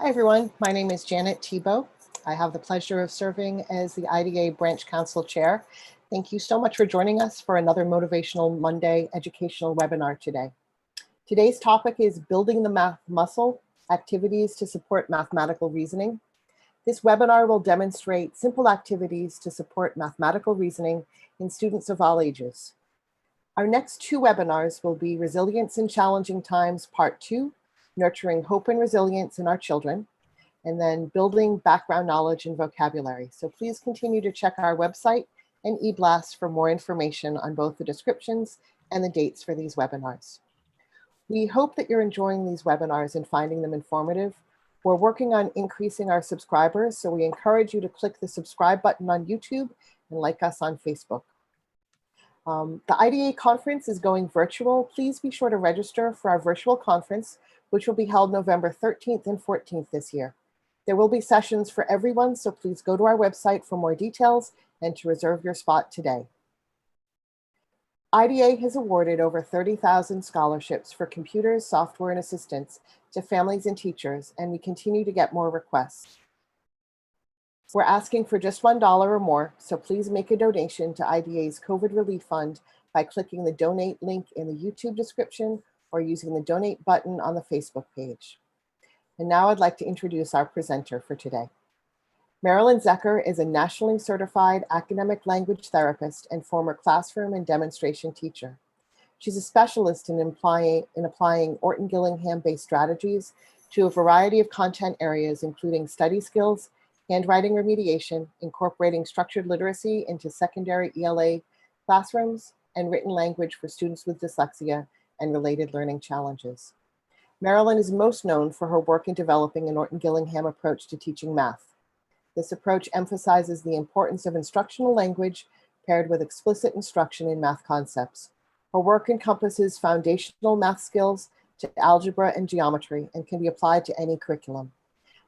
Hi, everyone. My name is Janet Tebow. I have the pleasure of serving as the IDA Branch Council Chair. Thank you so much for joining us for another Motivational Monday educational webinar today. Today's topic is Building the Math Muscle, Activities to Support Mathematical Reasoning. This webinar will demonstrate simple activities to support mathematical reasoning in students of all ages. Our next two webinars will be Resilience in Challenging Times, Part 2, Nurturing Hope and Resilience in Our Children, and then Building Background Knowledge and Vocabulary. So please continue to check our website and eBlast for more information on both the descriptions and the dates for these webinars. We hope that you're enjoying these webinars and finding them informative. We're working on increasing our subscribers, so we encourage you to click the subscribe button on YouTube and like us on Facebook. The IDA conference is going virtual. Please be sure to register for our virtual conference, which will be held November 13th and 14th this year. There will be sessions for everyone, so please go to our website for more details and to reserve your spot today. IDA has awarded over 30,000 scholarships for computers, software, and assistance to families and teachers, and we continue to get more requests. We're asking for just $1 or more, so please make a donation to IDA's COVID Relief Fund by clicking the donate link in the YouTube description or using the donate button on the Facebook page. And now I'd like to introduce our presenter for today. Marilyn Zecher is a nationally certified academic language therapist and former classroom and demonstration teacher. She's a specialist in applying Orton-Gillingham-based strategies to a variety of content areas, including study skills, handwriting remediation, incorporating structured literacy into secondary ELA classrooms, and written language for students with dyslexia and related learning challenges. Marilyn is most known for her work in developing an Orton-Gillingham approach to teaching math. This approach emphasizes the importance of instructional language paired with explicit instruction in math concepts. Her work encompasses foundational math skills to algebra and geometry and can be applied to any curriculum.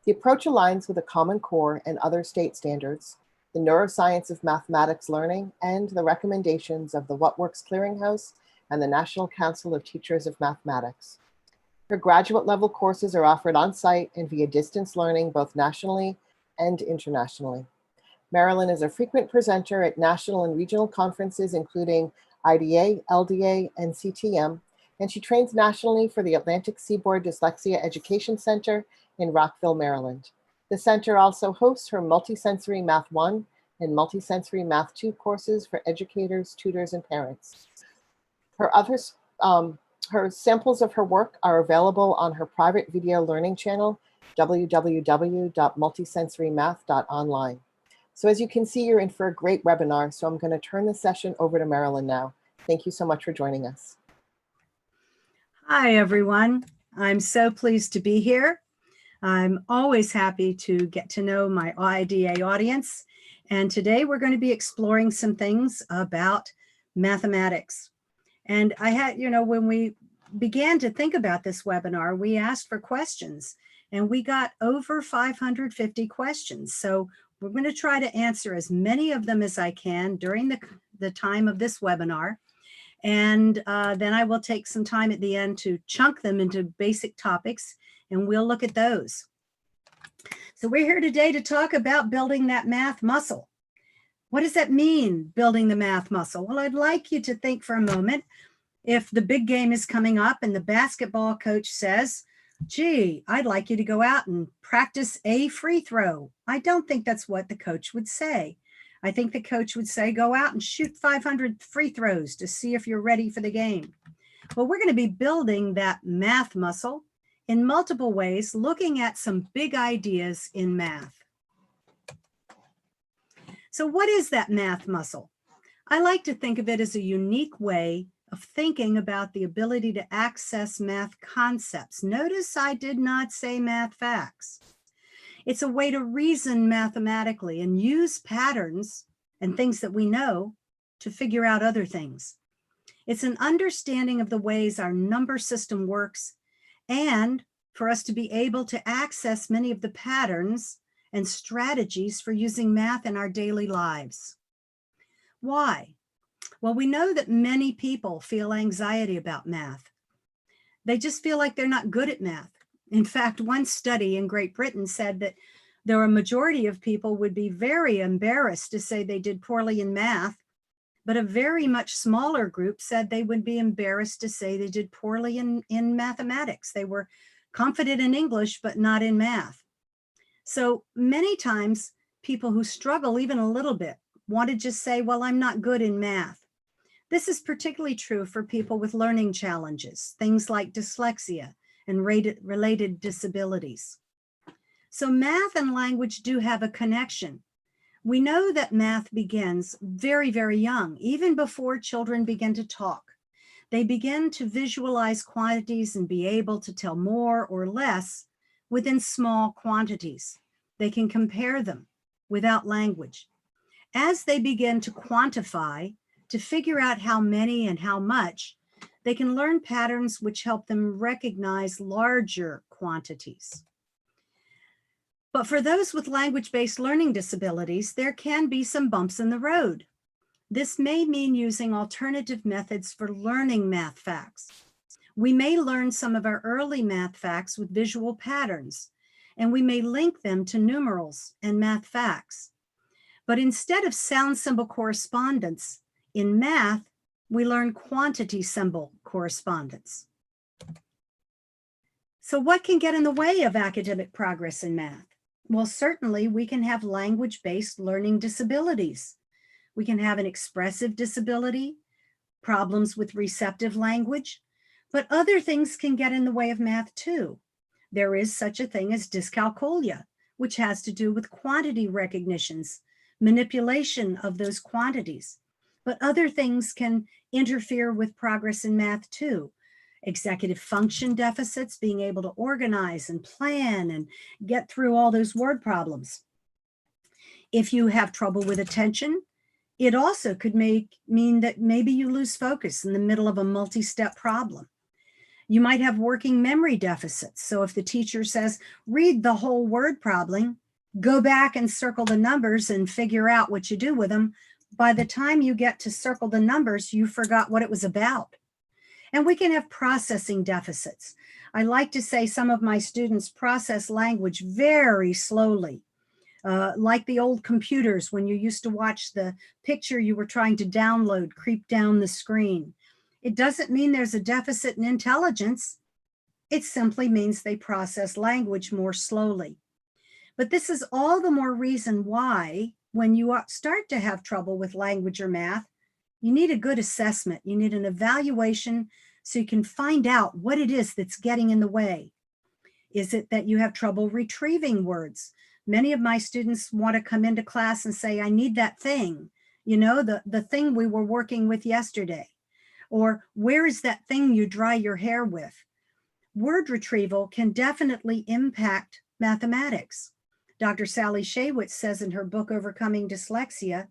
The approach aligns with the Common Core and other state standards, the Neuroscience of Mathematics Learning, and the recommendations of the What Works Clearinghouse and the National Council of Teachers of Mathematics. Her graduate level courses are offered on-site and via distance learning, both nationally and internationally. Marilyn is a frequent presenter at national and regional conferences, including IDA, LDA, and CTM, and she trains nationally for the Atlantic Seaboard Dyslexia Education Center in Rockville, Maryland. The center also hosts her Multisensory Math 1 and Multisensory Math 2 courses for educators, tutors, and parents. Her samples of her work are available on her private video learning channel, www.multisensorymath.online. So as you can see, you're in for a great webinar, so I'm going to turn the session over to Marilyn now. Thank you so much for joining us. Hi, everyone. I'm so pleased to be here. I'm always happy to get to know my IDA audience. And today we're going to be exploring some things about mathematics. And I had, when we began to think about this webinar, we asked for questions and we got over 550 questions. So we're going to try to answer as many of them as I can during the time of this webinar. And then I will take some time at the end to chunk them into basic topics, and we'll look at those. So we're here today to talk about building that math muscle. What does that mean, building the math muscle? Well, I'd like you to think for a moment, if the big game is coming up and the basketball coach says, gee, I'd like you to go out and practice a free throw. I don't think that's what the coach would say. I think the coach would say, go out and shoot 500 free throws to see if you're ready for the game. Well, we're going to be building that math muscle in multiple ways, looking at some big ideas in math. So what is that math muscle? I like to think of it as a unique way of thinking about the ability to access math concepts. Notice I did not say math facts. It's a way to reason mathematically and use patterns and things that we know to figure out other things. It's an understanding of the ways our number system works and for us to be able to access many of the patterns and strategies for using math in our daily lives. Why? Well, we know that many people feel anxiety about math. They just feel like they're not good at math. In fact, one study in Great Britain said that there were a majority of people would be very embarrassed to say they did poorly in math, but a very much smaller group said they would be embarrassed to say they did poorly in mathematics. They were confident in English, but not in math. So many times people who struggle even a little bit want to just say, well, I'm not good in math. This is particularly true for people with learning challenges, things like dyslexia and related disabilities. So math and language do have a connection. We know that math begins very, very young, even before children begin to talk. They begin to visualize quantities and be able to tell more or less within small quantities. They can compare them without language. As they begin to quantify, to figure out how many and how much, they can learn patterns which help them recognize larger quantities. But for those with language-based learning disabilities, there can be some bumps in the road. This may mean using alternative methods for learning math facts. We may learn some of our early math facts with visual patterns, and we may link them to numerals and math facts. But instead of sound symbol correspondence, in math, we learn quantity symbol correspondence. So what can get in the way of academic progress in math? Well, certainly we can have language-based learning disabilities. We can have an expressive disability, problems with receptive language, but other things can get in the way of math too. There is such a thing as dyscalculia, which has to do with quantity recognitions, manipulation of those quantities. But other things can interfere with progress in math too. Executive function deficits, being able to organize and plan and get through all those word problems. If you have trouble with attention, it also could mean that maybe you lose focus in the middle of a multi-step problem. You might have working memory deficits. So if the teacher says, read the whole word problem, go back and circle the numbers and figure out what you do with them, by the time you get to circle the numbers, you forgot what it was about. And we can have processing deficits. I like to say some of my students process language very slowly, like the old computers when you used to watch the picture you were trying to download creep down the screen. It doesn't mean there's a deficit in intelligence. It simply means they process language more slowly. But this is all the more reason why, when you start to have trouble with language or math, you need a good assessment. You need an evaluation so you can find out what it is that's getting in the way. Is it that you have trouble retrieving words? Many of my students want to come into class and say, I need that thing, you know, the thing we were working with yesterday. Or where is that thing you dry your hair with? Word retrieval can definitely impact mathematics. Dr. Sally Shaywitz says in her book, Overcoming Dyslexia,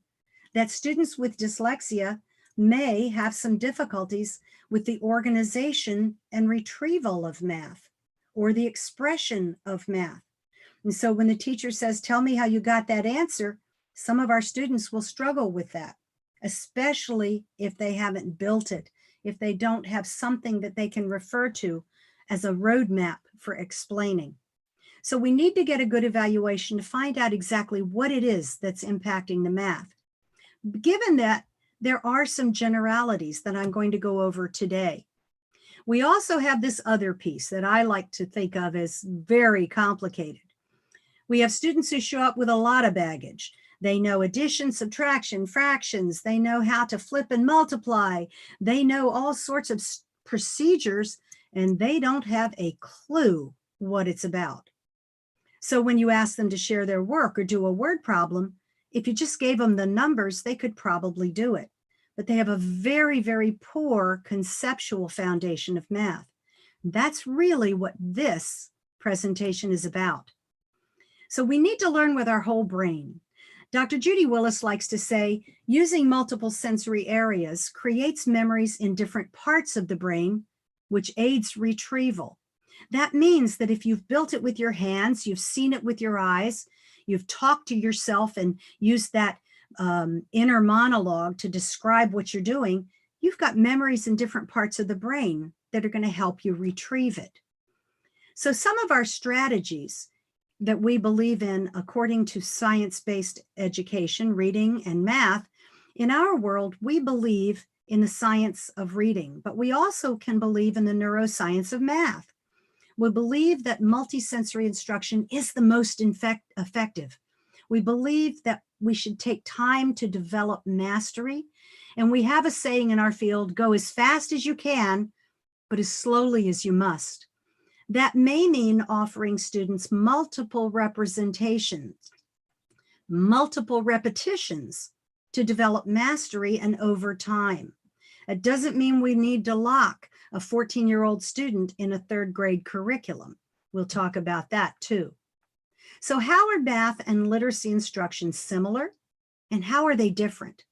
that students with dyslexia may have some difficulties with the organization and retrieval of math or the expression of math. And so when the teacher says, tell me how you got that answer, some of our students will struggle with that, especially if they haven't built it, if they don't have something that they can refer to as a roadmap for explaining. So we need to get a good evaluation to find out exactly what it is that's impacting the math. Given that, there are some generalities that I'm going to go over today. We also have this other piece that I like to think of as very complicated. We have students who show up with a lot of baggage. They know addition, subtraction, fractions. They know how to flip and multiply. They know all sorts of procedures, and they don't have a clue what it's about. So when you ask them to share their work or do a word problem, if you just gave them the numbers, they could probably do it. But they have a very, very poor conceptual foundation of math. That's really what this presentation is about. So we need to learn with our whole brain. Dr. Judy Willis likes to say, using multiple sensory areas creates memories in different parts of the brain, which aids retrieval. That means that if you've built it with your hands, you've seen it with your eyes, you've talked to yourself and used that inner monologue to describe what you're doing, you've got memories in different parts of the brain that are going to help you retrieve it. So some of our strategies that we believe in according to science-based education, reading and math, in our world, we believe in the science of reading, but we also can believe in the neuroscience of math. We believe that multisensory instruction is the most effective. We believe that we should take time to develop mastery. And we have a saying in our field, go as fast as you can, but as slowly as you must. That may mean offering students multiple representations, multiple repetitions to develop mastery and over time. It doesn't mean we need to lock a 14-year-old student in a third grade curriculum. We'll talk about that too. So how are math and literacy instruction similar, and how are they different?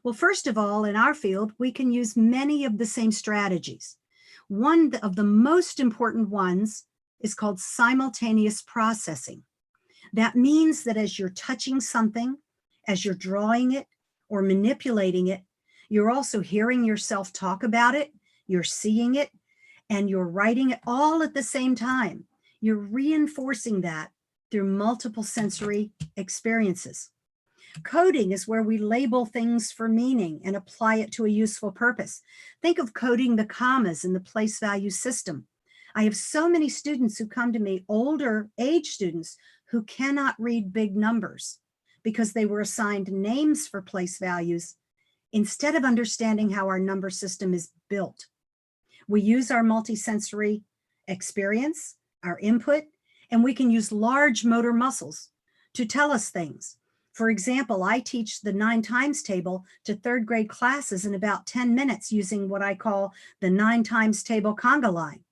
Well, first of all, in our field, we can use many of the same strategies. One of the most important ones is called simultaneous processing. That means that as you're touching something, as you're drawing it or manipulating it, you're also hearing yourself talk about it, you're seeing it, and you're writing it all at the same time. You're reinforcing that through multiple sensory experiences. Coding is where we label things for meaning and apply it to a useful purpose. Think of coding the commas in the place value system. I have so many students who come to me, older age students, who cannot read big numbers because they were assigned names for place values instead of understanding how our number system is built. We use our multisensory experience, our input, and we can use large motor muscles to tell us things. For example, I teach the 9 times table to third grade classes in about 10 minutes using what I call the 9 times table conga line.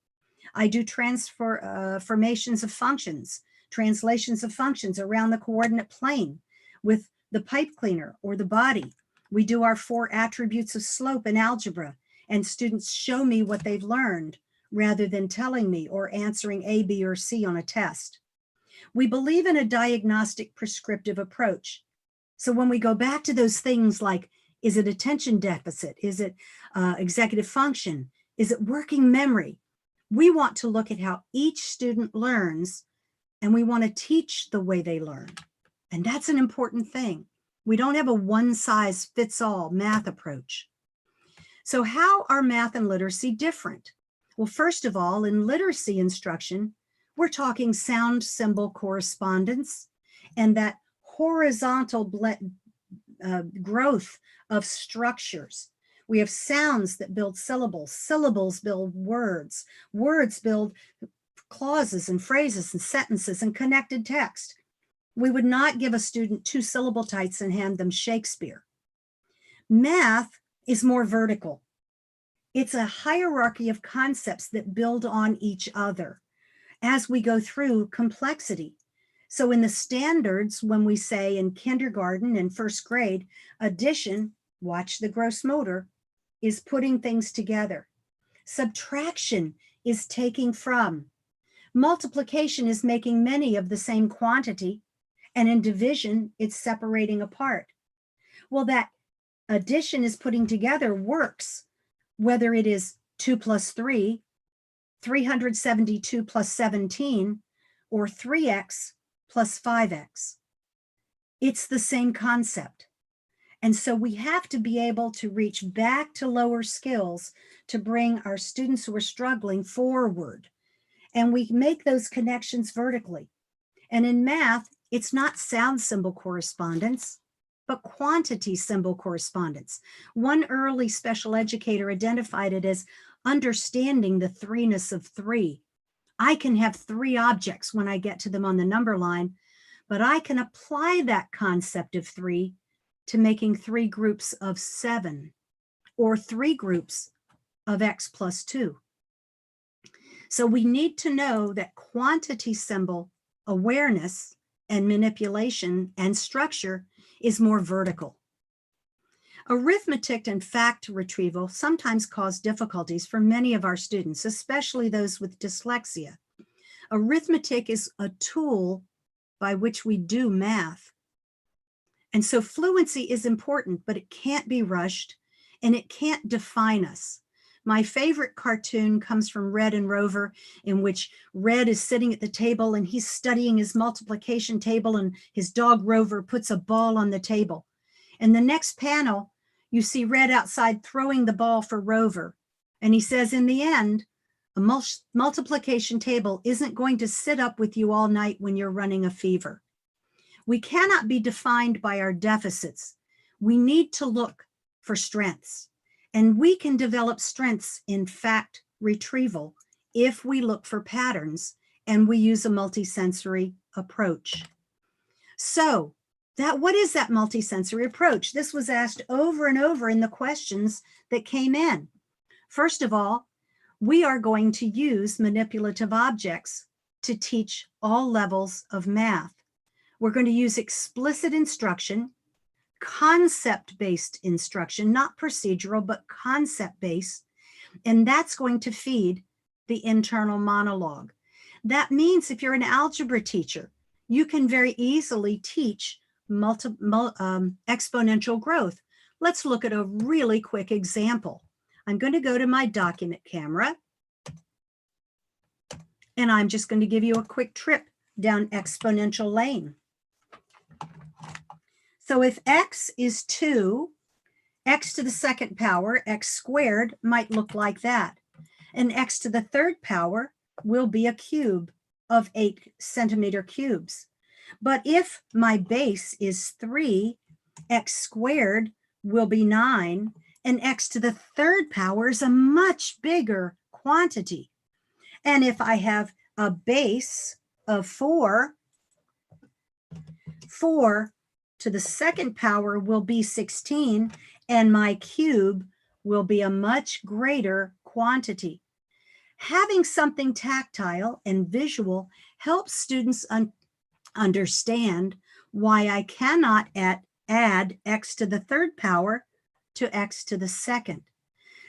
I do transformations of functions, translations of functions around the coordinate plane with the pipe cleaner or the body. We do our 4 attributes of slope in algebra, and students show me what they've learned rather than telling me or answering A, B, or C on a test. We believe in a diagnostic prescriptive approach. So when we go back to those things like, is it attention deficit? Is it executive function? Is it working memory? We want to look at how each student learns, and we want to teach the way they learn. And that's an important thing. We don't have a one-size-fits-all math approach. So how are math and literacy different? Well, first of all, in literacy instruction, we're talking sound symbol correspondence and that horizontal growth of structures. We have sounds that build syllables, syllables build words, words build clauses and phrases and sentences and connected text. We would not give a student 2 syllable types and hand them Shakespeare. Math is more vertical. It's a hierarchy of concepts that build on each other as we go through complexity. So in the standards, when we say in kindergarten and first grade, addition, watch the gross motor, is putting things together. Subtraction is taking from. Multiplication is making many of the same quantity, and in division, it's separating apart. Well, that addition is putting together works, whether it is 2 plus 3, 372 plus 17, or 3x plus 5x. It's the same concept. And so we have to be able to reach back to lower skills to bring our students who are struggling forward. And we make those connections vertically. And in math, it's not sound symbol correspondence, but quantity symbol correspondence. One early special educator identified it as understanding the 3-ness of 3. I can have 3 objects when I get to them on the number line, but I can apply that concept of 3 to making 3 groups of 7 or 3 groups of x plus 2. So we need to know that quantity symbol awareness and manipulation and structure is more vertical. Arithmetic and fact retrieval sometimes cause difficulties for many of our students, especially those with dyslexia. Arithmetic is a tool by which we do math. And so fluency is important, but it can't be rushed and it can't define us. My favorite cartoon comes from Red and Rover, in which Red is sitting at the table and he's studying his multiplication table, and his dog Rover puts a ball on the table. And the next panel, you see Red outside throwing the ball for Rover. And he says, in the end, a multiplication table isn't going to sit up with you all night when you're running a fever. We cannot be defined by our deficits. We need to look for strengths. And we can develop strengths in fact retrieval if we look for patterns and we use a multisensory approach. So what is that multisensory approach? This was asked over and over in the questions that came in. First of all, we are going to use manipulative objects to teach all levels of math. We're going to use explicit instruction, concept-based instruction, not procedural, but concept-based, and that's going to feed the internal monologue. That means if you're an algebra teacher, you can very easily teach exponential growth. Let's look at a really quick example. I'm going to go to my document camera, and I'm just going to give you a quick trip down exponential lane. So if x is 2, x to the second power, x squared, might look like that. And x to the third power will be a cube of 8 centimeter cubes. But if my base is 3, x squared will be 9, and x to the third power is a much bigger quantity. And if I have a base of 4, 4 to the second power will be 16, and my cube will be a much greater quantity. Having something tactile and visual helps students understand why I cannot add x to the third power to x to the second.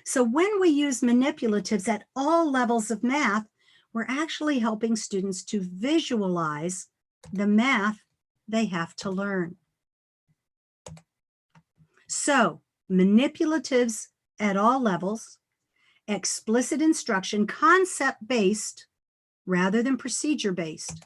So when we use manipulatives at all levels of math, we're actually helping students to visualize the math they have to learn. So manipulatives at all levels, explicit instruction, concept-based rather than procedure-based.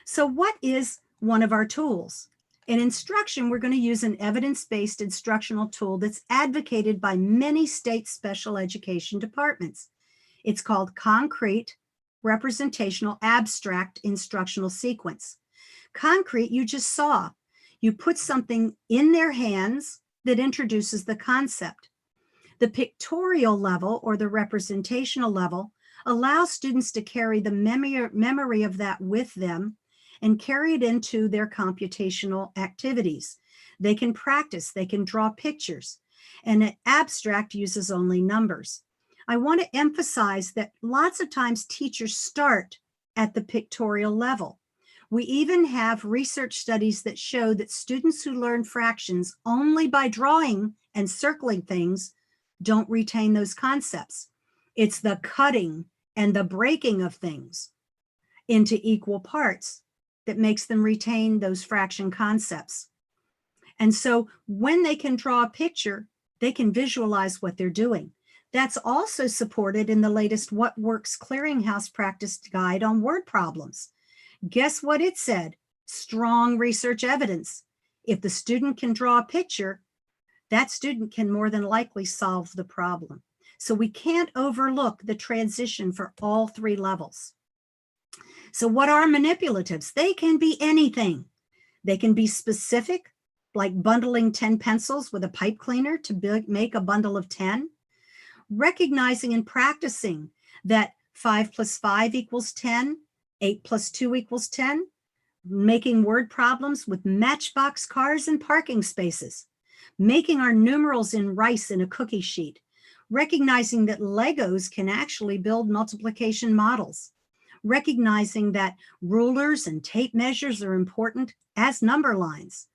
So what is one of our tools? In instruction, we're going to use an evidence-based instructional tool that's advocated by many state special education departments. It's called Concrete Representational Abstract Instructional Sequence. Concrete, you just saw. You put something in their hands that introduces the concept. The pictorial level or the representational level allows students to carry the memory of that with them and carry it into their computational activities. They can practice, they can draw pictures, and an abstract uses only numbers. I want to emphasize that lots of times teachers start at the pictorial level. We even have research studies that show that students who learn fractions only by drawing and circling things don't retain those concepts. It's the cutting and the breaking of things into equal parts that makes them retain those fraction concepts. And so when they can draw a picture, they can visualize what they're doing. That's also supported in the latest What Works Clearinghouse Practice Guide on word problems. Guess what it said? Strong research evidence. If the student can draw a picture, that student can more than likely solve the problem. So we can't overlook the transition for all three levels. So what are manipulatives? They can be anything. They can be specific, like bundling 10 pencils with a pipe cleaner to make a bundle of 10. Recognizing and practicing that 5 plus 5 equals 10, 8 plus 2 equals 10. Making word problems with matchbox cars and parking spaces. Making our numerals in rice in a cookie sheet. Recognizing that Legos can actually build multiplication models. Recognizing that rulers and tape measures are important as number lines.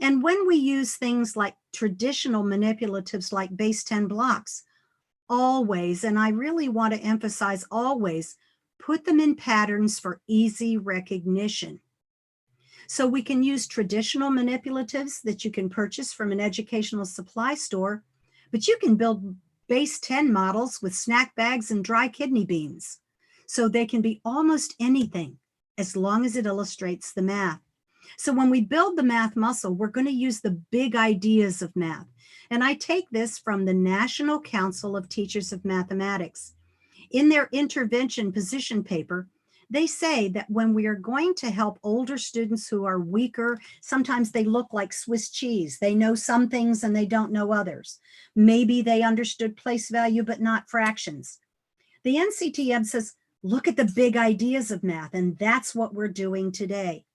And when we use things like traditional manipulatives like base 10 blocks, always, and I really want to emphasize always, put them in patterns for easy recognition. So we can use traditional manipulatives that you can purchase from an educational supply store, but you can build base 10 models with snack bags and dry kidney beans. So they can be almost anything as long as it illustrates the math. So when we build the math muscle, we're going to use the big ideas of math. And I take this from the National Council of Teachers of Mathematics. In their intervention position paper, they say that when we are going to help older students who are weaker, sometimes they look like Swiss cheese. They know some things and they don't know others. Maybe they understood place value, but not fractions. The NCTM says, look at the big ideas of math, and that's what we're doing today.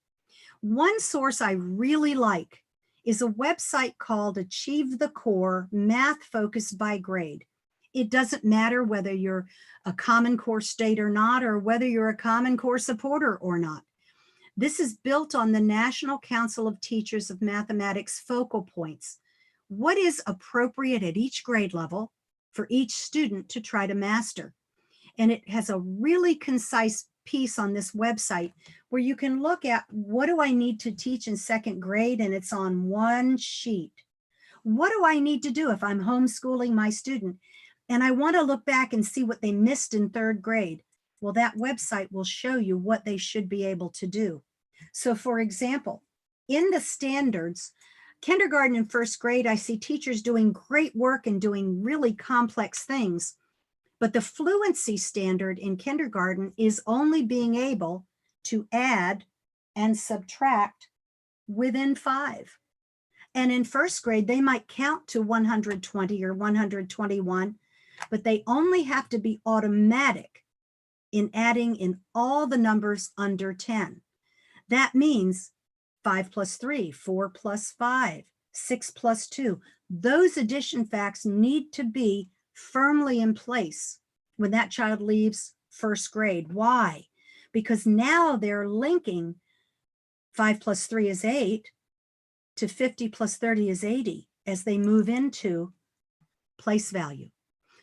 One source I really like is a website called Achieve the Core Math Focused by Grade. It doesn't matter whether you're a Common Core state or not, or whether you're a Common Core supporter or not. This is built on the National Council of Teachers of Mathematics focal points. What is appropriate at each grade level for each student to try to master? And it has a really concise piece on this website where you can look at, what do I need to teach in second grade? And it's on one sheet. What do I need to do if I'm homeschooling my student and I want to look back and see what they missed in third grade? Well, that website will show you what they should be able to do. So for example, in the standards, kindergarten and first grade, I see teachers doing great work and doing really complex things. But the fluency standard in kindergarten is only being able to add and subtract within 5. And in first grade, they might count to 120 or 121, but they only have to be automatic in adding in all the numbers under 10. That means 5 plus 3, 4 plus 5, 6 plus 2. Those addition facts need to be firmly in place when that child leaves first grade. Why? Because now they're linking 5 plus 3 is 8 to 50 plus 30 is 80 as they move into place value.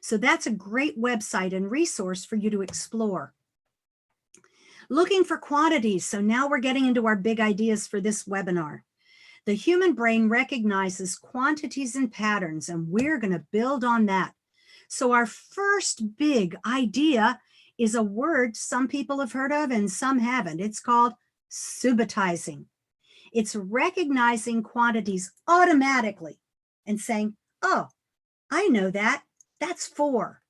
So that's a great website and resource for you to explore. Looking for quantities. So now we're getting into our big ideas for this webinar. The human brain recognizes quantities and patterns, and we're going to build on that. So our first big idea is a word some people have heard of and some haven't. It's called subitizing. It's recognizing quantities automatically and saying, oh, I know that. That's 4.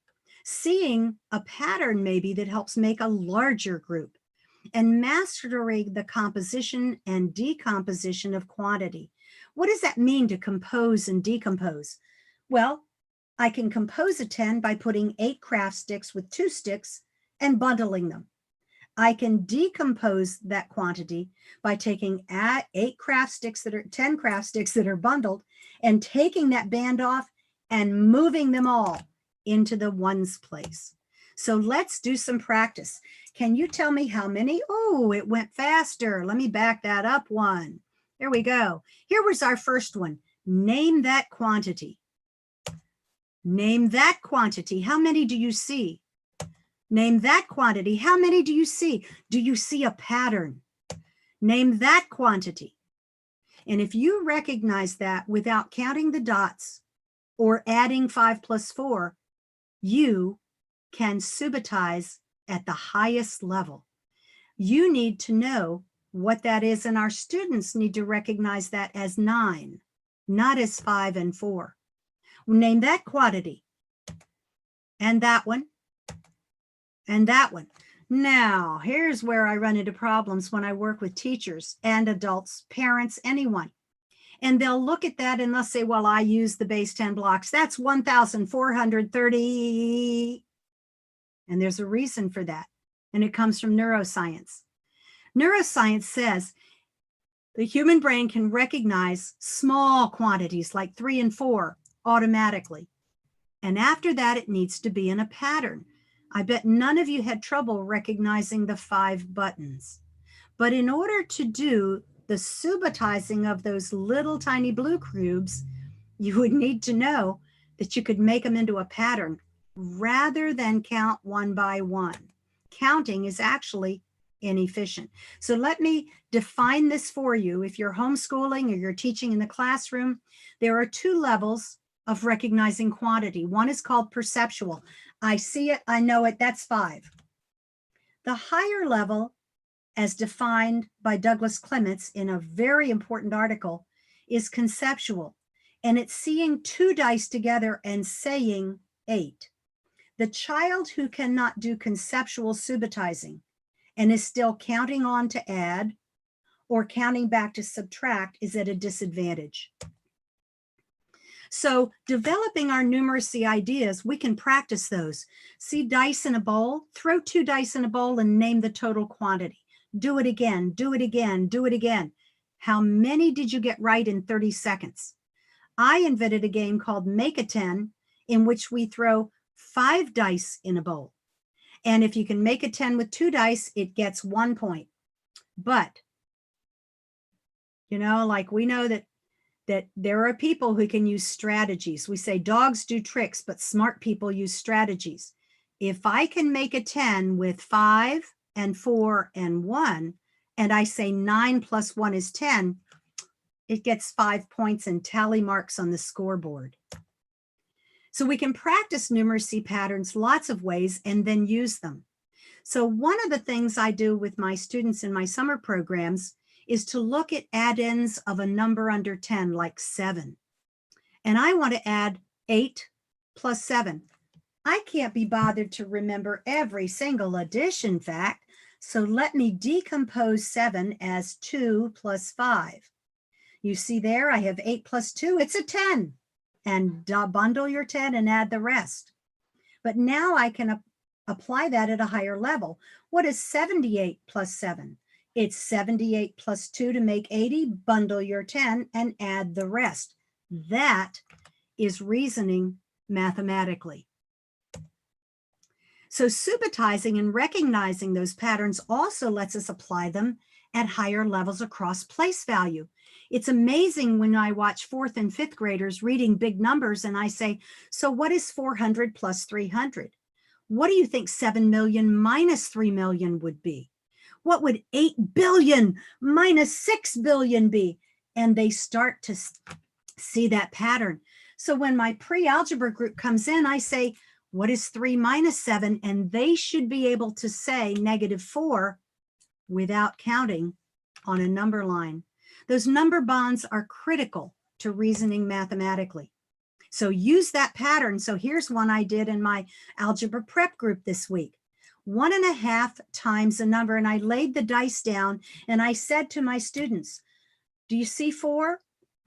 Seeing a pattern maybe that helps make a larger group, and mastering the composition and decomposition of quantity. What does that mean to compose and decompose? Well, I can compose a 10 by putting 8 craft sticks with 2 sticks and bundling them. I can decompose that quantity by taking 10 craft sticks that are bundled and taking that band off and moving them all into the ones place. So let's do some practice. Can you tell me how many? Oh, it went faster. Let me back that up 1. There we go. Here was our first one. Name that quantity. Name that quantity. How many do you see? Name that quantity. How many do you see? Do you see a pattern? Name that quantity. And if you recognize that without counting the dots or adding 5 plus 4, you can subitize at the highest level. You need to know what that is, and our students need to recognize that as 9, not as 5 and 4. Name that quantity, and that one, and that one. Now, here's where I run into problems when I work with teachers and adults, parents, anyone. And they'll look at that and they'll say, well, I use the base 10 blocks. That's 1,430. And there's a reason for that. And it comes from neuroscience. Neuroscience says the human brain can recognize small quantities like 3 and 4 automatically. And after that, it needs to be in a pattern. I bet none of you had trouble recognizing the 5 buttons. But in order to do the subitizing of those little tiny blue cubes, you would need to know that you could make them into a pattern rather than count 1 by 1. Counting is actually inefficient. So let me define this for you. If you're homeschooling or you're teaching in the classroom, there are 2 levels of recognizing quantity. One is called perceptual. I see it, I know it, that's 5. The higher level, as defined by Douglas Clements in a very important article, is conceptual. And it's seeing 2 dice together and saying 8. The child who cannot do conceptual subitizing and is still counting on to add or counting back to subtract is at a disadvantage. So developing our numeracy ideas, we can practice those. See dice in a bowl, throw 2 dice in a bowl and name the total quantity. Do it again, do it again, do it again. How many did you get right in 30 seconds? I invented a game called Make a 10, in which we throw 5 dice in a bowl. And if you can make a 10 with 2 dice, it gets 1 point. But, you know, like we know that there are people who can use strategies. We say dogs do tricks, but smart people use strategies. If I can make a 10 with 5 and 4 and 1, and I say 9 plus 1 is 10, it gets 5 points and tally marks on the scoreboard. So we can practice numeracy patterns lots of ways and then use them. So one of the things I do with my students in my summer programs is to look at add-ins of a number under 10, like 7. And I want to add 8 plus 7. I can't be bothered to remember every single addition fact, so let me decompose 7 as 2 plus 5. You see there, I have 8 plus 2, it's a 10. And bundle your 10 and add the rest. But now I can apply that at a higher level. What is 78 plus 7? It's 78 plus 2 to make 80, bundle your 10 and add the rest. That is reasoning mathematically. So subitizing and recognizing those patterns also lets us apply them at higher levels across place value. It's amazing when I watch 4th and 5th graders reading big numbers and I say, so what is 400 plus 300? What do you think 7 million minus 3 million would be? What would 8 billion minus 6 billion be? And they start to see that pattern. So when my pre-algebra group comes in, I say, what is 3 minus 7? And they should be able to say -4 without counting on a number line. Those number bonds are critical to reasoning mathematically. So use that pattern. So here's one I did in my algebra prep group this week. 1.5 times a number, and I laid the dice down and I said to my students, do you see 4?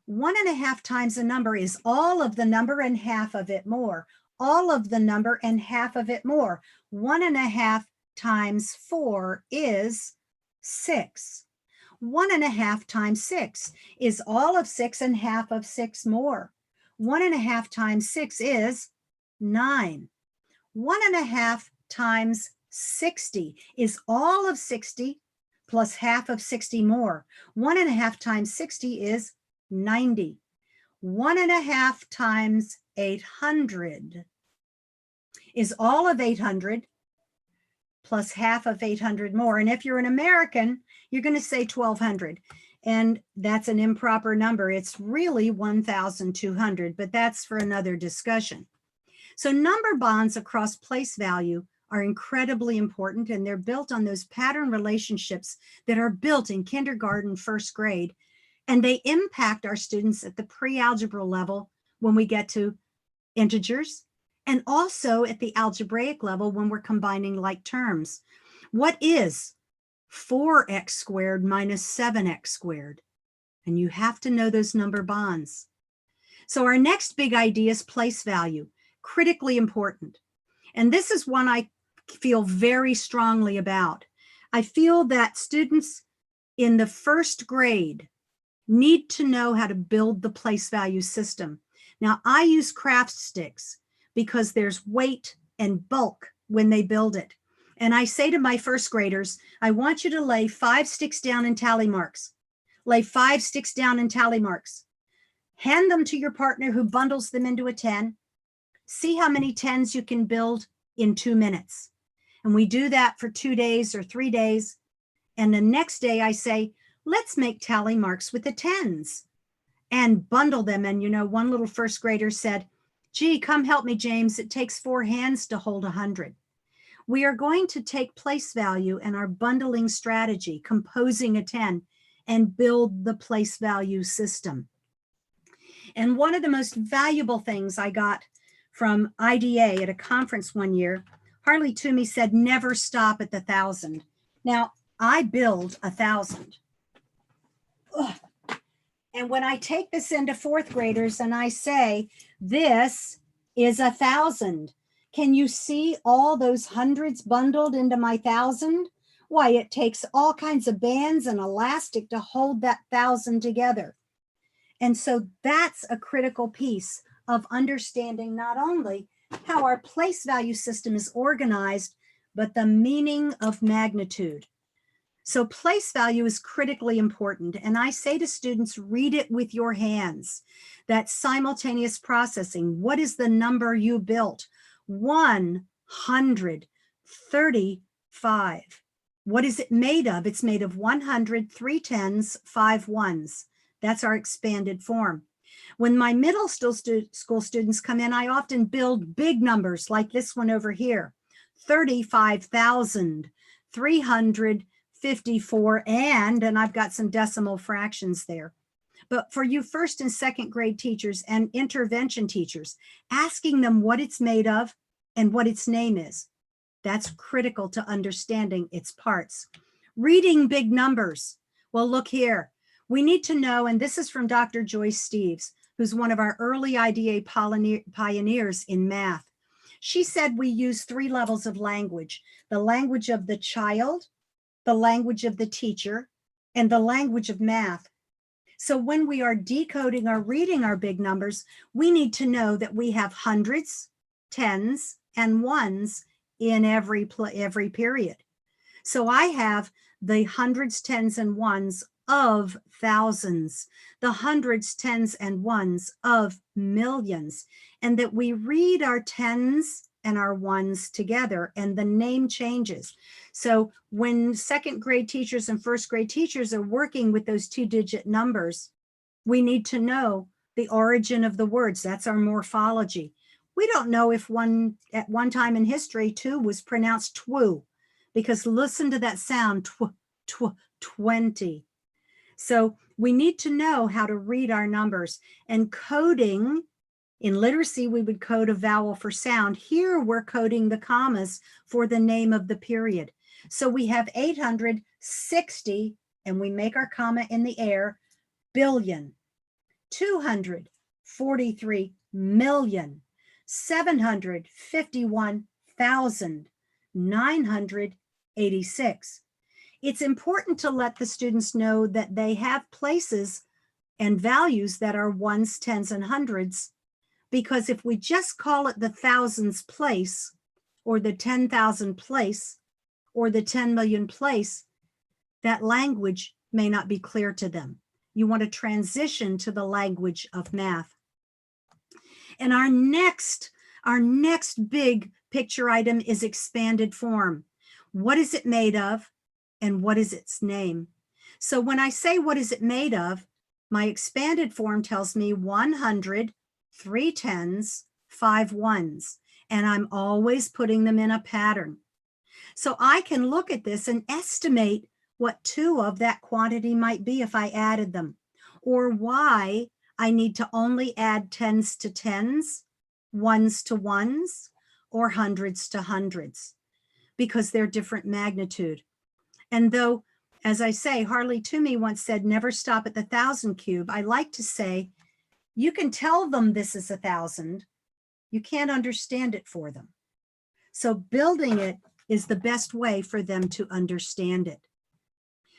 1.5 times a number is all of the number and half of it more. All of the number and half of it more. 1.5 times 4 is 6. 1.5 times 6 is all of 6 and half of 6 more. 1.5 times 6 is 9. 1.5 times 60 is all of 60 plus half of 60 more. 1.5 times 60 is 90. 1.5 times 800 is all of 800 plus half of 800 more. And if you're an American, you're going to say 1200. And that's an improper number. It's really 1,200, but that's for another discussion. So number bonds across place value are incredibly important, and they're built on those pattern relationships that are built in kindergarten, 1st grade, and they impact our students at the pre-algebra level when we get to integers, and also at the algebraic level when we're combining like terms. What is 4x squared minus 7x squared? And you have to know those number bonds. So our next big idea is place value, critically important. And this is one I feel very strongly about. I feel that students in the 1st grade need to know how to build the place value system. Now, I use craft sticks because there's weight and bulk when they build it. And I say to my 1st graders, I want you to lay 5 sticks down in tally marks. Lay 5 sticks down in tally marks. Hand them to your partner who bundles them into a 10. See how many 10s you can build in 2 minutes. And we do that for 2 days or 3 days. And the next day I say, let's make tally marks with the 10s. and bundle them. And, you know, one little first grader said, gee, come help me, James. It takes 4 hands to hold 100. We are going to take place value and our bundling strategy, composing a 10, and build the place value system. And one of the most valuable things I got from IDA at a conference one year, Harley Toomey said, never stop at the 1,000. Now, I build 1,000. And when I take this into 4th graders and I say, this is 1,000, can you see all those hundreds bundled into my 1,000? Why, it takes all kinds of bands and elastic to hold that 1,000 together. And so that's a critical piece of understanding not only how our place value system is organized, but the meaning of magnitude. So place value is critically important. And I say to students, read it with your hands. That simultaneous processing. What is the number you built? 135. What is it made of? It's made of 100, 3 10s, 5 1s. That's our expanded form. When my middle school students come in, I often build big numbers like this one over here, 35,354, and I've got some decimal fractions there. But for you 1st and 2nd grade teachers and intervention teachers, asking them what it's made of and what its name is, that's critical to understanding its parts. Reading big numbers. Well, look here. We need to know, and this is from Dr. Joyce Steves, who's one of our early IDA pioneers in math. She said we use 3 levels of language: the language of the child, the language of the teacher, and the language of math. So when we are decoding or reading our big numbers, we need to know that we have hundreds, tens, and ones in every period. So I have the hundreds, tens, and ones of thousands, the hundreds, tens, and ones of millions, and that we read our tens and our ones together, and the name changes. So when 2nd grade teachers and 1st grade teachers are working with those 2-digit numbers, we need to know the origin of the words. That's our morphology. We don't know if at one time in history, 2 was pronounced twu, because listen to that sound, 20. So we need to know how to read our numbers. And coding, in literacy, we would code a vowel for sound. Here we're coding the commas for the name of the period. So we have 860, and we make our comma in the air, billion, 243 million, 751,986. It's important to let the students know that they have places and values that are ones, tens, and hundreds, because if we just call it the thousands place, or the 10,000 place, or the 10 million place, that language may not be clear to them. You want to transition to the language of math. And our next big picture item is expanded form. What is it made of? And what is its name? So when I say what is it made of, my expanded form tells me 100, 3 10s, 5 1s, and I'm always putting them in a pattern. So I can look at this and estimate what 2 of that quantity might be if I added them, or why I need to only add 10s to 10s, 1s to 1s, or hundreds to hundreds, because they're different magnitude. And though, as I say, Harley Toomey once said, never stop at the 1,000 cube, I like to say, you can tell them this is 1,000. You can't understand it for them. So building it is the best way for them to understand it.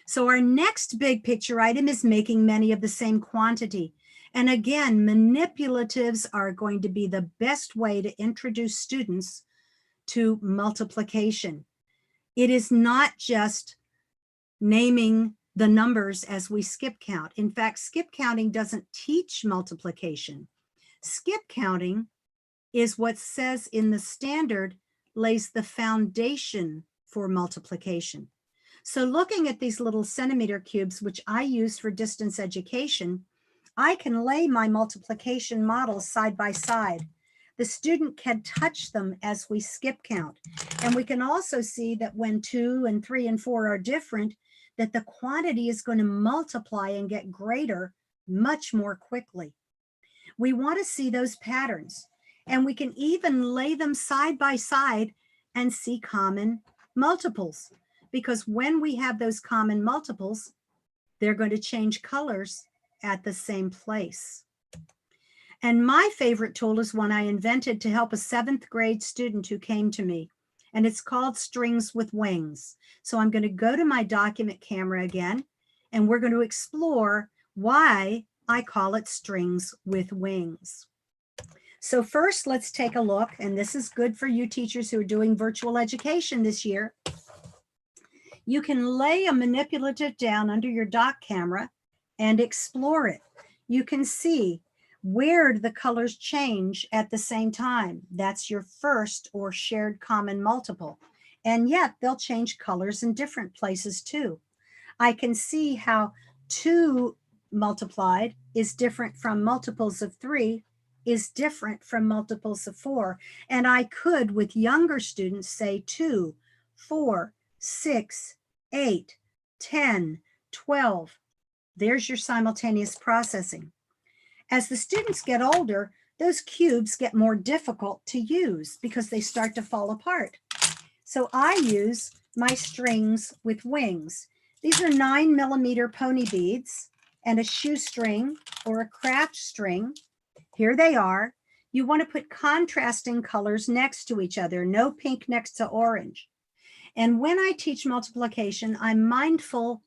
So our next big picture item is making many of the same quantity. And again, manipulatives are going to be the best way to introduce students to multiplication. It is not just naming the numbers as we skip count. In fact, skip counting doesn't teach multiplication. Skip counting is what says in the standard lays the foundation for multiplication. So looking at these little centimeter cubes, which I use for distance education, I can lay my multiplication models side by side. The student can touch them as we skip count. And we can also see that when 2 and 3 and 4 are different, that the quantity is going to multiply and get greater much more quickly. We want to see those patterns, and we can even lay them side by side and see common multiples, because when we have those common multiples, they're going to change colors at the same place. And my favorite tool is one I invented to help a 7th grade student who came to me, and it's called Strings with Wings. So I'm going to go to my document camera again, and we're going to explore why I call it Strings with Wings. So first, let's take a look, and this is good for you teachers who are doing virtual education this year. You can lay a manipulative down under your doc camera and explore it. You can see where the colors change at the same time. That's your first or shared common multiple. And yet they'll change colors in different places too. I can see how 2 multiplied is different from multiples of 3, is different from multiples of 4. And I could, with younger students, say 2, 4, 6, 8, 10, 12. There's your simultaneous processing. As the students get older, those cubes get more difficult to use because they start to fall apart. So I use my strings with wings. These are 9mm pony beads and a shoestring or a craft string. Here they are. You want to put contrasting colors next to each other, no pink next to orange. And when I teach multiplication, I'm mindful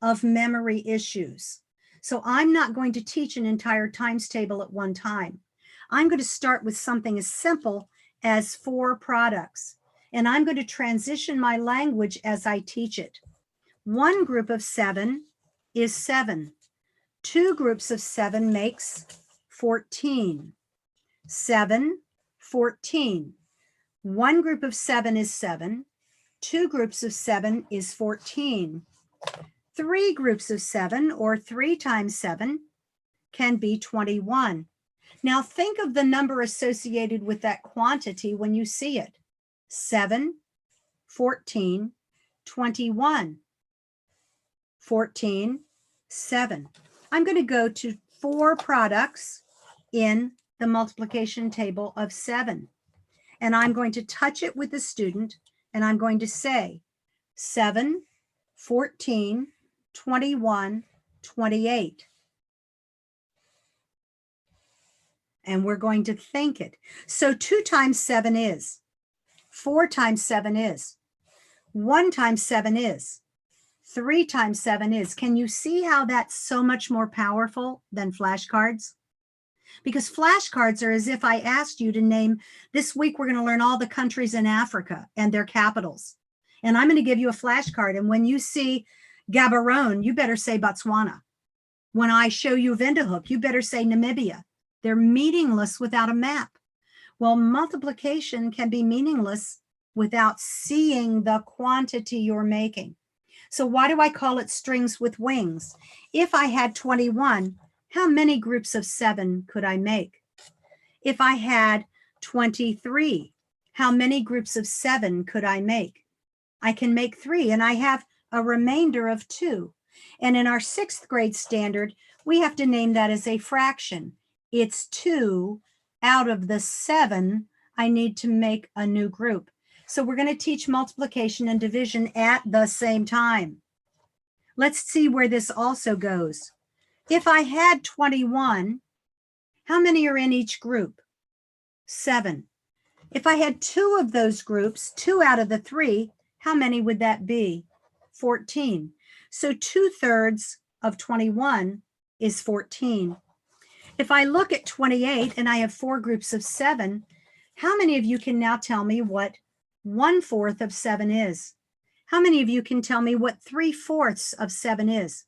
of memory issues. So I'm not going to teach an entire times table at one time. I'm going to start with something as simple as 4 products. And I'm going to transition my language as I teach it. 1 group of 7 is 7. 2 groups of 7 makes 14. 7, 14. 1 group of 7 is 7. 2 groups of 7 is 14. 3 groups of 7, or 3 times 7, can be 21. Now think of the number associated with that quantity when you see it. 7, 14, 21. 14, 7. I'm going to go to 4 products in the multiplication table of 7. And I'm going to touch it with the student, and I'm going to say 7, 14, 21, 28. And we're going to think it. So 2 times 7 is, 4 times 7 is, 1 times 7 is, 3 times 7 is. Can you see how that's so much more powerful than flashcards? Because flashcards are as if I asked you to name, this week we're going to learn all the countries in Africa and their capitals. And I'm going to give you a flashcard. And when you see Gaborone, you better say Botswana. When I show you Windhoek, you better say Namibia. They're meaningless without a map. Well, multiplication can be meaningless without seeing the quantity you're making. So why do I call it strings with wings? If I had 21, how many groups of 7 could I make? If I had 23, how many groups of 7 could I make? I can make 3, and I have a remainder of 2. And in our 6th grade standard, we have to name that as a fraction. It's 2 out of the 7 I need to make a new group. So we're going to teach multiplication and division at the same time. Let's see where this also goes. If I had 21, how many are in each group? 7. If I had 2 of those groups, 2 out of the 3, how many would that be? 14. So 2/3 of 21 is 14. If I look at 28 and I have 4 groups of 7, how many of you can now tell me what 1/4 of 7 is? How many of you can tell me what 3/4 of 7 is?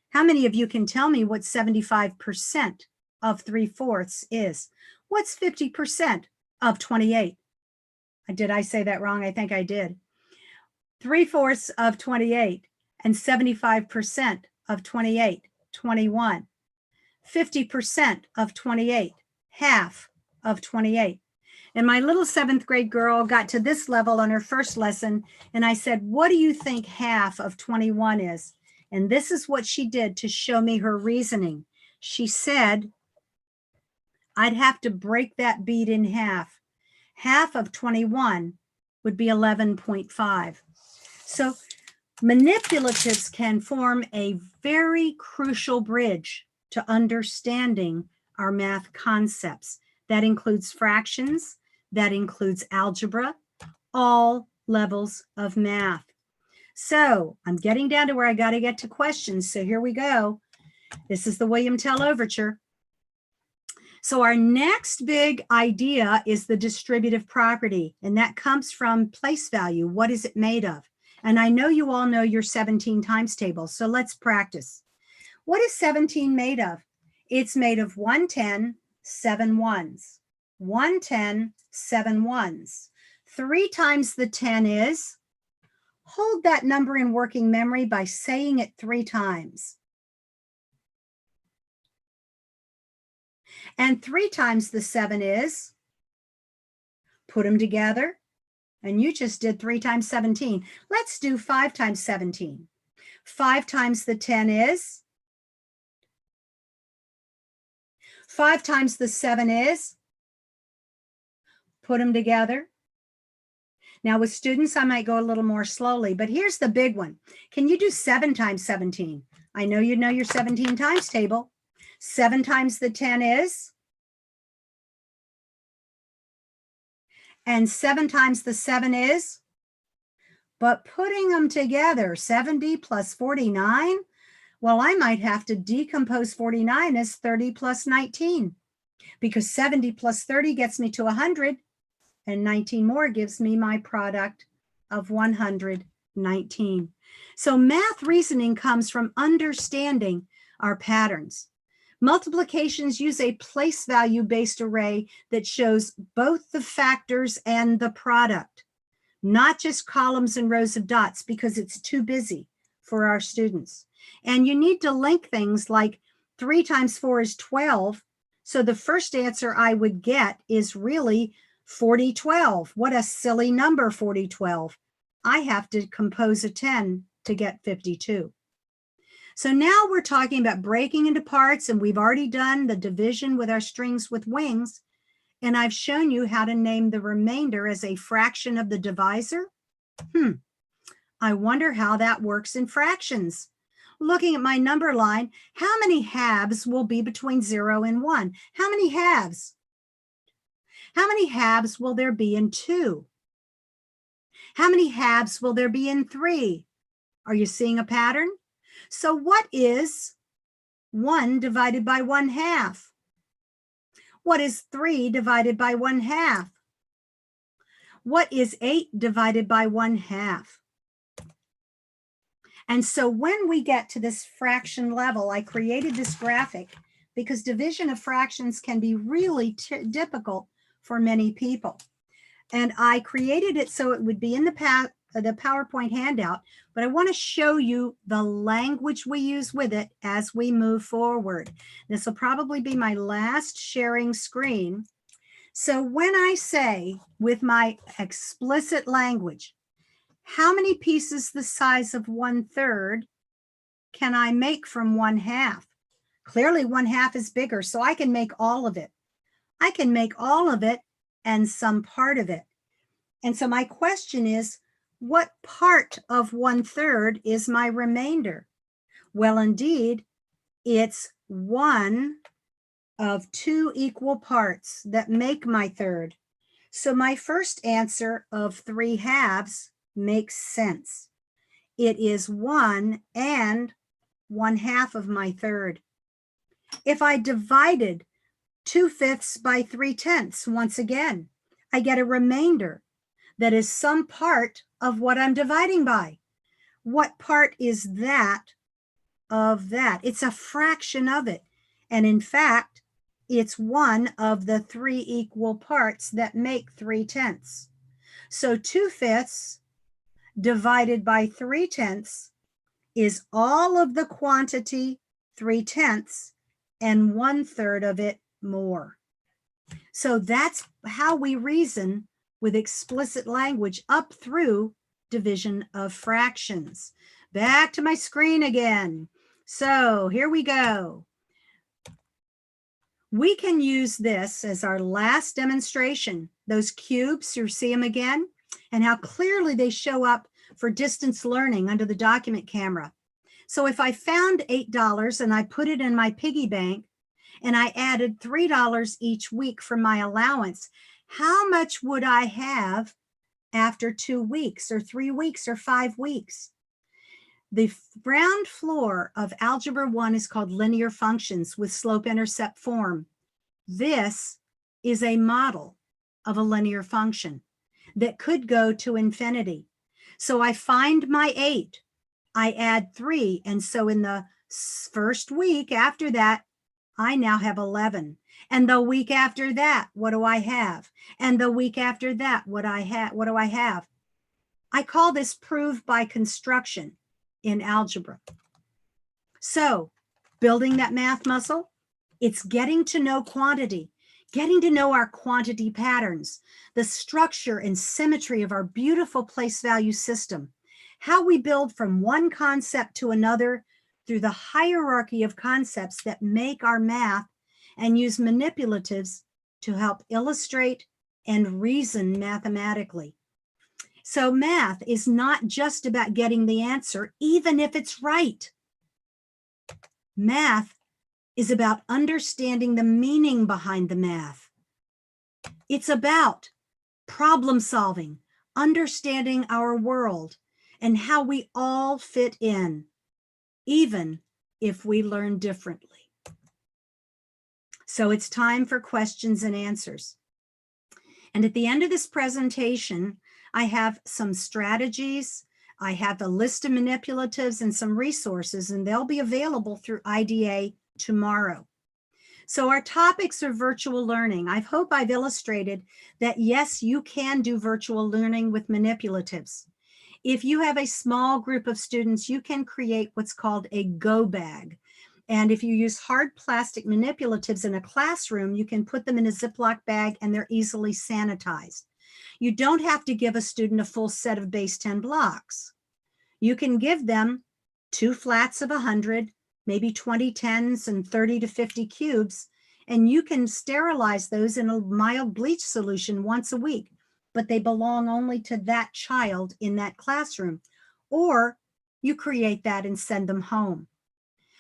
How many of you can tell me what 75% of 3/4 is? What's 50% of 28? Did I say that wrong? I think I did. 3/4 of 28 and 75% of 28, 21. 50% of 28, half of 28. And my little 7th grade girl got to this level on her first lesson. And I said, what do you think half of 21 is? And this is what she did to show me her reasoning. She said, I'd have to break that bead in half. Half of 21 would be 11.5. So manipulatives can form a very crucial bridge to understanding our math concepts. That includes fractions, that includes algebra, all levels of math. So I'm getting down to where I got to get to questions. So here we go. This is the William Tell Overture. So our next big idea is the distributive property, and that comes from place value. What is it made of? And I know you all know your 17 times table, so let's practice. What is 17 made of? It's made of 110, 7 ones. 110, 7 ones. 3 times the 10 is, hold that number in working memory by saying it 3 times. And 3 times the 7 is, put them together, and you just did 3 times 17. Let's do 5 times 17. 5 times the 10 is, 5 times the 7 is, put them together. Now with students, I might go a little more slowly, but here's the big one. Can you do 7 times 17? I know you know your 17 times table. 7 times the 10 is, and 7 times the 7 is, but putting them together, 70 plus 49, well, I might have to decompose 49 as 30 plus 19, because 70 plus 30 gets me to 100, and 19 more gives me my product of 119. So math reasoning comes from understanding our patterns. Multiplications use a place value based array that shows both the factors and the product, not just columns and rows of dots, because it's too busy for our students. And you need to link things like 3 times 4 is 12. So the first answer I would get is really 4012. What a silly number, 4012. I have to compose a 10 to get 52. So now we're talking about breaking into parts, and we've already done the division with our strings with wings. And I've shown you how to name the remainder as a fraction of the divisor. I wonder how that works in fractions. Looking at my number line, how many halves will be between 0 and 1? How many halves? How many halves will there be in 2? How many halves will there be in 3? Are you seeing a pattern? So what is 1 divided by 1/2? What is 3 divided by 1/2? What is 8 divided by 1/2? And so when we get to this fraction level, I created this graphic because division of fractions can be really difficult for many people. And I created it so it would be in the PowerPoint handout, but I want to show you the language we use with it as we move forward. This will probably be my last sharing screen. So when I say with my explicit language, how many pieces the size of 1/3 can I make from 1/2? Clearly 1/2 is bigger, so I can make all of it. I can make all of it and some part of it. And so my question is, what part of 1/3 is my remainder? Well, indeed, it's one of 2 equal parts that make my third. So my first answer of 3/2 makes sense. It is 1 and 1/2 of my third. If I divided 2/5 by 3/10, once again, I get a remainder that is some part of what I'm dividing by. What part is that of that? It's a fraction of it. And in fact, it's one of the 3 equal parts that make 3/10. So 2/5 divided by 3/10 is all of the quantity 3/10, and 1/3 of it more. So that's how we reason with explicit language up through division of fractions. Back to my screen again. So here we go. We can use this as our last demonstration. Those cubes, you see them again, and how clearly they show up for distance learning under the document camera. So if I found $8 and I put it in my piggy bank and I added $3 each week for my allowance, how much would I have after 2 weeks or 3 weeks or 5 weeks? The ground floor of Algebra 1 is called linear functions with slope-intercept form. This is a model of a linear function that could go to infinity. So I find my 8, I add 3, and so in the first week after that, I now have 11. And the week after that, what do I have? And the week after that, what do I have? I call this prove by construction in algebra. So building that math muscle, it's getting to know quantity, getting to know our quantity patterns, the structure and symmetry of our beautiful place value system, how we build from one concept to another through the hierarchy of concepts that make our math, and use manipulatives to help illustrate and reason mathematically. So math is not just about getting the answer, even if it's right. Math is about understanding the meaning behind the math. It's about problem solving, understanding our world, and how we all fit in, even if we learn differently. So it's time for questions and answers. And at the end of this presentation, I have some strategies, I have a list of manipulatives and some resources, and they'll be available through IDA tomorrow. So our topics are virtual learning. I hope I've illustrated that yes, you can do virtual learning with manipulatives. If you have a small group of students, you can create what's called a go bag. And if you use hard plastic manipulatives in a classroom, you can put them in a Ziploc bag and they're easily sanitized. You don't have to give a student a full set of base 10 blocks. You can give them 2 flats of 100, maybe 20 10s and 30 to 50 cubes, and you can sterilize those in a mild bleach solution once a week, but they belong only to that child in that classroom. Or you create that and send them home.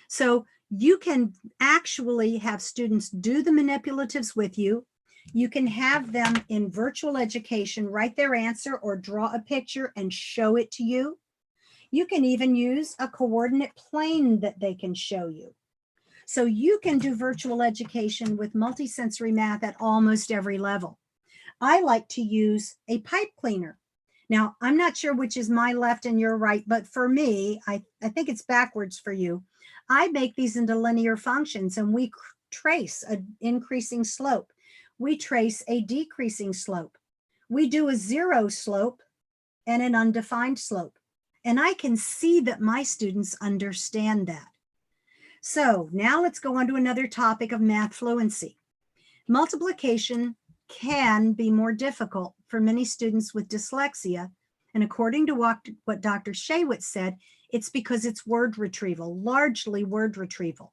So you can actually have students do the manipulatives with you. You can have them in virtual education write their answer or draw a picture and show it to you. You can even use a coordinate plane that they can show you. So you can do virtual education with multisensory math at almost every level. I like to use a pipe cleaner. Now, I'm not sure which is my left and your right, but for me, I think it's backwards for you. I make these into linear functions and we trace an increasing slope. We trace a decreasing slope. We do a 0 slope and an undefined slope. And I can see that my students understand that. So now let's go on to another topic of math fluency. Multiplication can be more difficult for many students with dyslexia. And according to what Dr. Shaywitz said, it's because it's word retrieval, largely word retrieval.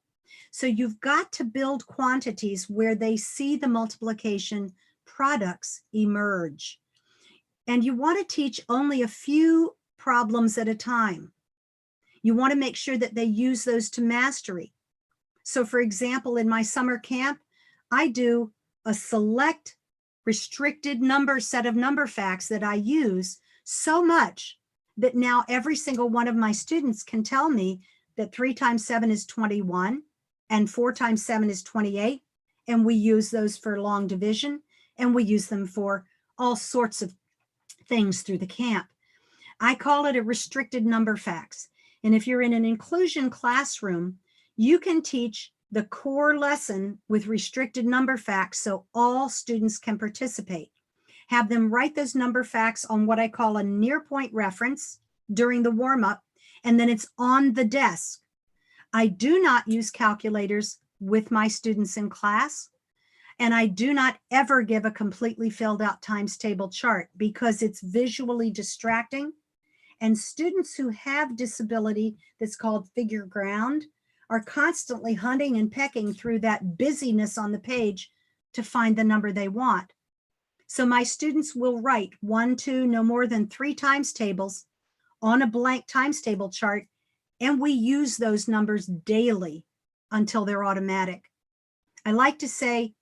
So you've got to build quantities where they see the multiplication products emerge. And you want to teach only a few problems at a time. You want to make sure that they use those to mastery. So for example, in my summer camp, I do a select restricted set of number facts that I use so much that now every single one of my students can tell me that 3 times 7 is 21 and 4 times 7 is 28. And we use those for long division and we use them for all sorts of things through the camp. I call it a restricted number facts. And if you're in an inclusion classroom, you can teach the core lesson with restricted number facts so all students can participate. Have them write those number facts on what I call a near point reference during the warm-up, and then it's on the desk. I do not use calculators with my students in class. And I do not ever give a completely filled out times table chart because it's visually distracting. And students who have disability that's called figure ground are constantly hunting and pecking through that busyness on the page to find the number they want. So my students will write 1, 2, no more than 3 times tables on a blank times table chart, and we use those numbers daily until they're automatic. I like to say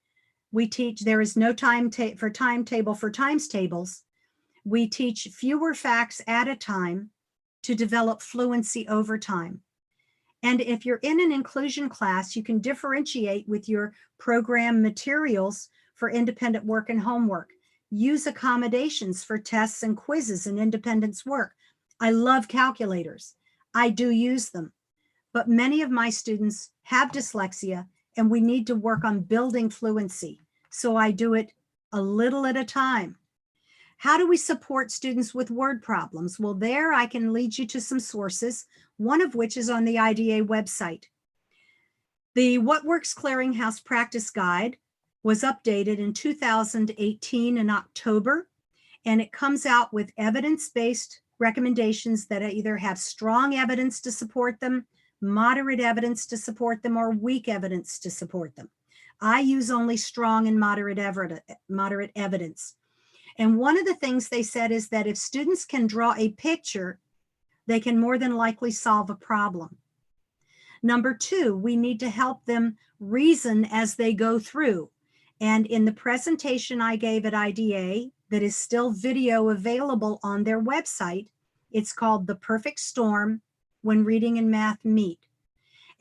we teach, there is no timetable for times tables. We teach fewer facts at a time to develop fluency over time. And if you're in an inclusion class, you can differentiate with your program materials for independent work and homework. Use accommodations for tests and quizzes and independence work. I love calculators. I do use them. But many of my students have dyslexia, and we need to work on building fluency. So I do it a little at a time. How do we support students with word problems? Well, there I can lead you to some sources, one of which is on the IDA website. The What Works Clearinghouse Practice Guide was updated in 2018 in October, and it comes out with evidence-based recommendations that either have strong evidence to support them, moderate evidence to support them, or weak evidence to support them. I use only strong and moderate evidence. And one of the things they said is that if students can draw a picture, they can more than likely solve a problem. Number 2, we need to help them reason as they go through. And in the presentation I gave at IDA, that is still video available on their website, it's called The Perfect Storm When Reading and Math Meet.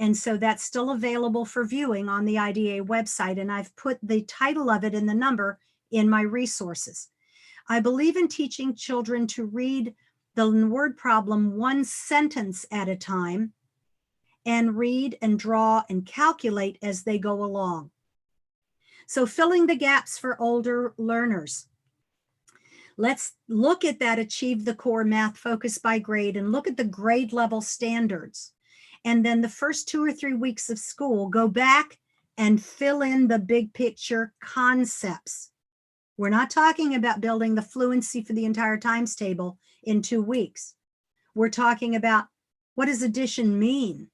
And so that's still available for viewing on the IDA website. And I've put the title of it and the number in my resources. I believe in teaching children to read the word problem 1 sentence at a time and read and draw and calculate as they go along. So filling the gaps for older learners. Let's look at that Achieve the Core Math Focus by Grade and look at the grade level standards. And then the first 2 or 3 weeks of school, go back and fill in the big picture concepts. We're not talking about building the fluency for the entire times table in 2 weeks. We're talking about, what does addition mean?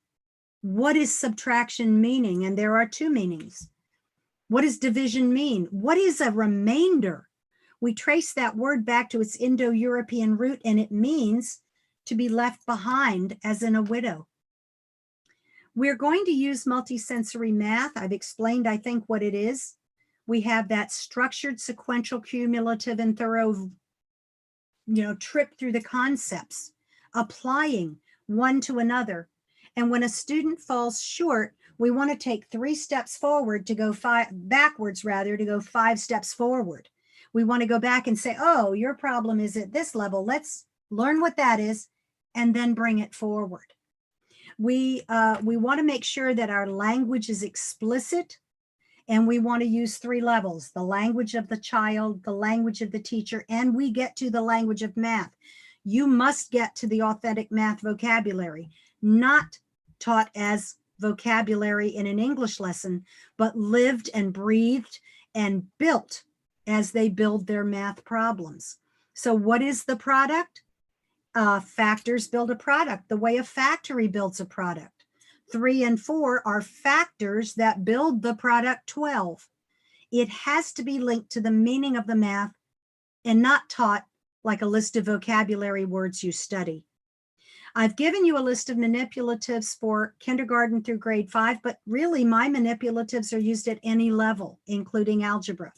What is subtraction meaning? And there are 2 meanings. What does division mean? What is a remainder? We trace that word back to its Indo-European root, and it means to be left behind, as in a widow. We're going to use multisensory math. I've explained, I think, what it is. We have that structured, sequential, cumulative, and thorough, trip through the concepts, applying one to another. And when a student falls short, we want to take 3 steps forward to go backwards to go 5 steps forward. We want to go back and say, oh, your problem is at this level. Let's learn what that is and then bring it forward. We want to make sure that our language is explicit, and we want to use 3 levels: the language of the child, the language of the teacher, and we get to the language of math. You must get to the authentic math vocabulary, not taught as vocabulary in an English lesson, but lived and breathed and built as they build their math problems. So what is the product? Factors build a product, the way a factory builds a product. 3 and 4 are factors that build the product 12. It has to be linked to the meaning of the math and not taught like a list of vocabulary words you study. I've given you a list of manipulatives for kindergarten through grade 5, but really my manipulatives are used at any level, including algebra.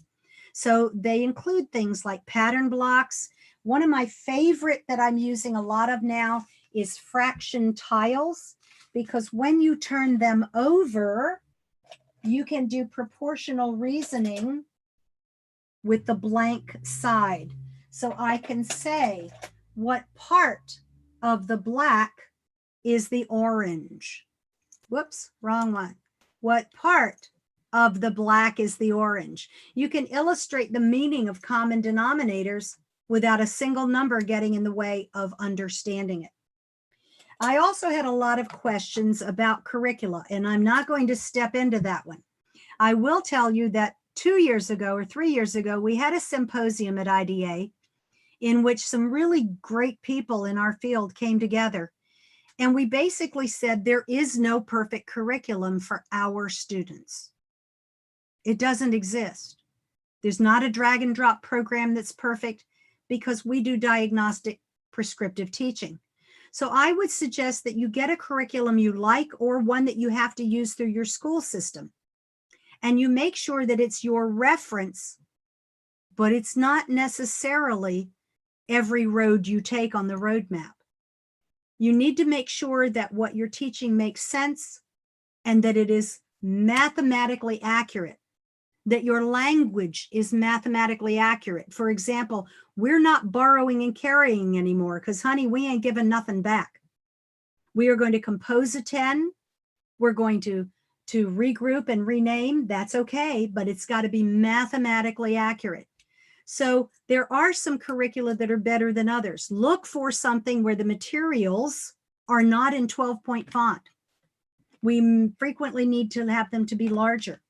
So they include things like pattern blocks. One of my favorite that I'm using a lot of now is fraction tiles, because when you turn them over, you can do proportional reasoning with the blank side. So I can say what part of the black is the orange. Whoops, wrong one. What part of the black is the orange? You can illustrate the meaning of common denominators without a single number getting in the way of understanding it. I also had a lot of questions about curricula, and I'm not going to step into that one. I will tell you that 2 years ago or 3 years ago, we had a symposium at IDA in which some really great people in our field came together. And we basically said there is no perfect curriculum for our students. It doesn't exist. There's not a drag and drop program that's perfect because we do diagnostic prescriptive teaching. So I would suggest that you get a curriculum you like or one that you have to use through your school system. And you make sure that it's your reference, but it's not necessarily every road you take on the roadmap. You need to make sure that what you're teaching makes sense and that it is mathematically accurate, that your language is mathematically accurate. For example, we're not borrowing and carrying anymore because, honey, we ain't giving nothing back. We are going to compose a 10. We're going to regroup and rename. That's okay, but it's got to be mathematically accurate. So there are some curricula that are better than others. Look for something where the materials are not in 12-point font. We frequently need to have them to be larger,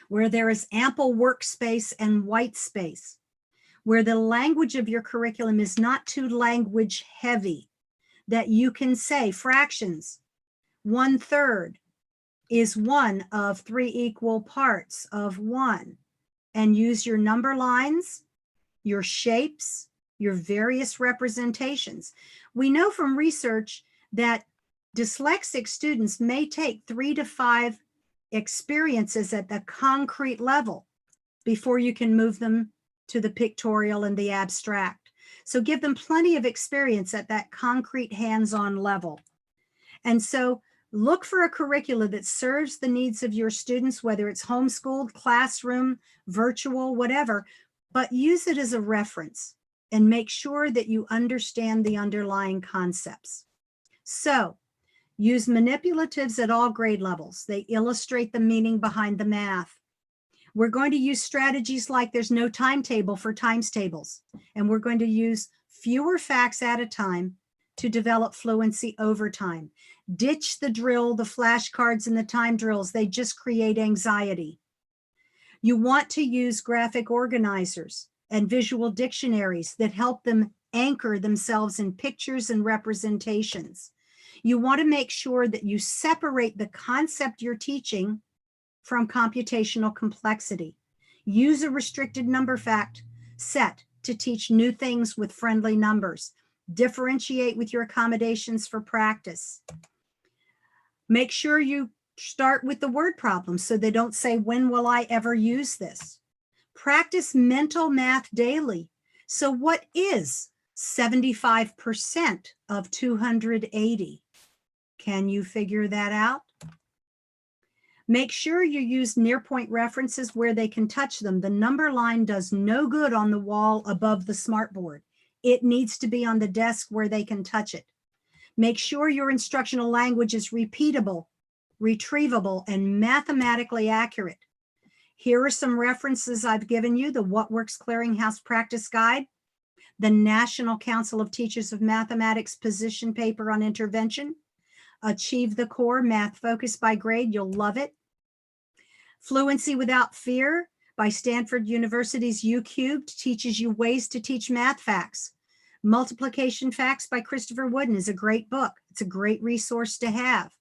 where there is ample workspace and white space, where the language of your curriculum is not too language heavy, that you can say fractions, 1/3 is one of 3 equal parts of 1, and use your number lines, your shapes, your various representations. We know from research that dyslexic students may take 3 to 5 experiences at the concrete level before you can move them to the pictorial and the abstract. So give them plenty of experience at that concrete hands-on level. And so look for a curricula that serves the needs of your students, whether it's homeschooled, classroom, virtual, whatever, but use it as a reference and make sure that you understand the underlying concepts. So use manipulatives at all grade levels. They illustrate the meaning behind the math. We're going to use strategies like there's no timetable for times tables, and we're going to use fewer facts at a time to develop fluency over time. Ditch the drill, the flashcards, and the time drills. They just create anxiety. You want to use graphic organizers and visual dictionaries that help them anchor themselves in pictures and representations. You want to make sure that you separate the concept you're teaching from computational complexity. Use a restricted number fact set to teach new things with friendly numbers. Differentiate with your accommodations for practice. Make sure you start with the word problems so they don't say, when will I ever use this? Practice mental math daily. So what is 75% of 280? Can you figure that out? Make sure you use near-point references where they can touch them. The number line does no good on the wall above the smartboard. It needs to be on the desk where they can touch it. Make sure your instructional language is repeatable, retrievable, and mathematically accurate. Here are some references I've given you: the What Works Clearinghouse Practice Guide, the National Council of Teachers of Mathematics position paper on intervention, Achieve the Core, Math Focus by Grade, you'll love it. Fluency Without Fear by Stanford University's U Cubed teaches you ways to teach math facts. Multiplication Facts by Christopher Wooden is a great book. It's a great resource to have.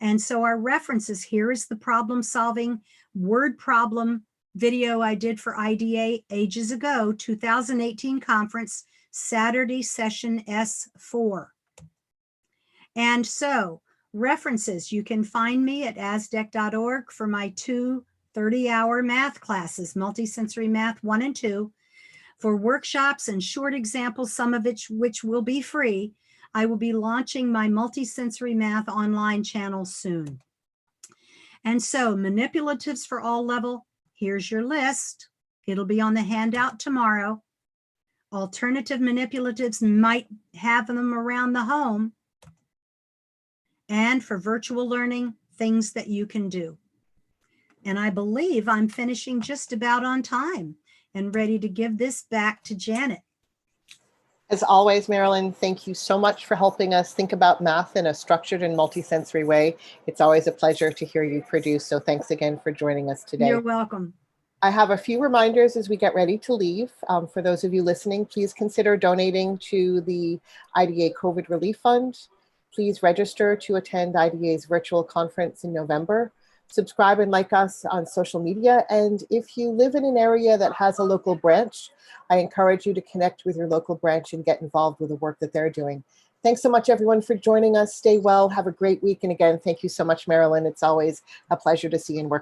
And so our references, here is the problem solving word problem video I did for IDA ages ago, 2018 conference, Saturday session S4. And so references, you can find me at asdec.org for my 2 30-hour math classes, Multisensory Math 1 and 2. For workshops and short examples, some of which will be free, I will be launching my Multisensory Math online channel soon. And so manipulatives for all level, here's your list. It'll be on the handout tomorrow. Alternative manipulatives, might have them around the home. And for virtual learning, things that you can do. And I believe I'm finishing just about on time and ready to give this back to Janet. As always, Marilyn, thank you so much for helping us think about math in a structured and multisensory way. It's always a pleasure to hear you produce, so thanks again for joining us today. You're welcome. I have a few reminders as we get ready to leave. For those of you listening, please consider donating to the IDA COVID Relief Fund. Please register to attend IDA's virtual conference in November. Subscribe and like us on social media. And if you live in an area that has a local branch, I encourage you to connect with your local branch and get involved with the work that they're doing. Thanks so much, everyone, for joining us. Stay well. Have a great week. And again, thank you so much, Marilyn. It's always a pleasure to see and work